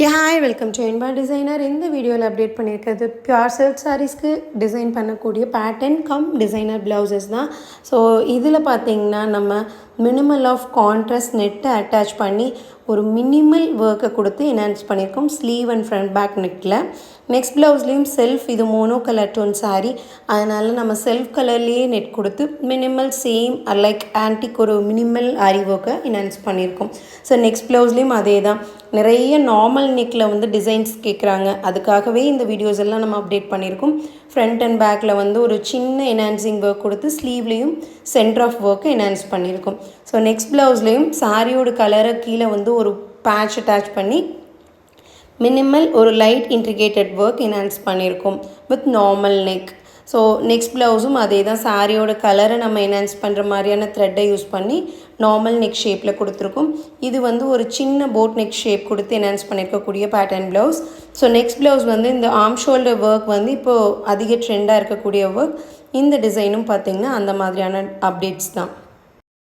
Hi welcome to Inba designer. இந்த வீடியோவில் update பண்ணியிருக்கிறது பியூர் சில்க் சாரீஸ்க்கு டிசைன் பண்ணக்கூடிய பேட்டர்ன் கம் டிசைனர் ப்ளவுசஸ் தான். ஸோ இதில் பார்த்திங்கன்னா நம்ம மினிமல் ஆஃப் கான்ட்ராஸ்ட் நெட்டை அட்டாச் பண்ணி ஒரு மினிமல் ஒர்க்கை கொடுத்து என்ஹான்ஸ் பண்ணியிருக்கோம் ஸ்லீவ் அண்ட் ஃப்ரண்ட் பேக் நெக்கில். நெக்ஸ்ட் ப்ளவுஸ்லேயும் செல்ஃப், இது மோனோ கலர் டோன் சாரீ, அதனால் நம்ம செல்ஃப் கலர்லேயே நெட் கொடுத்து மினிமல் சேம் லைக் ஆன்டிக் ஒரு மினிமல் ஆரி ஒர்க்கை என்ஹான்ஸ் பண்ணியிருக்கோம். ஸோ நெக்ஸ்ட் ப்ளவுஸ்லேயும் அதே தான். நிறைய நார்மல் நெக்கில் வந்து டிசைன்ஸ் கேட்குறாங்க, அதுக்காகவே இந்த வீடியோஸ் எல்லாம் நம்ம அப்டேட் பண்ணியிருக்கோம். ஃப்ரண்ட் அண்ட் பேக்கில் வந்து ஒரு சின்ன என்ஹான்சிங் ஒர்க் கொடுத்து ஸ்லீவ்லேயும் சென்டர் ஆஃப் ஒர்க்கை என்ஹான்ஸ் பண்ணியிருக்கோம். ஸோ நெக்ஸ்ட் ப்ளவுஸ்லேயும் சாரியோட கலரை கீழே வந்து ஒரு பேட்ச் அட்டாச் பண்ணி மினிமல் ஒரு லைட் இன்ட்ரிகேட்டட் ஒர்க் என்ஹான்ஸ் பண்ணியிருக்கோம் with normal neck. So next ப்ளவுஸும் அதே தான். சாரியோட கலரை நம்ம என்ஹான்ஸ் பண்ணுற மாதிரியான த்ரெட்டை யூஸ் பண்ணி நார்மல் நெக் ஷேப்பில் கொடுத்துருக்கோம். இது வந்து ஒரு சின்ன போட் நெக் ஷேப் கொடுத்து என்ஹான்ஸ் பண்ணியிருக்கக்கூடிய pattern blouse. So next blouse வந்து இந்த ஆர்ம் ஷோல்டர் ஒர்க் வந்து இப்போது அதிக ட்ரெண்டாக இருக்கக்கூடிய ஒர்க். இந்த டிசைனும் பார்த்திங்கன்னா அந்த மாதிரியான அப்டேட்ஸ் தான்.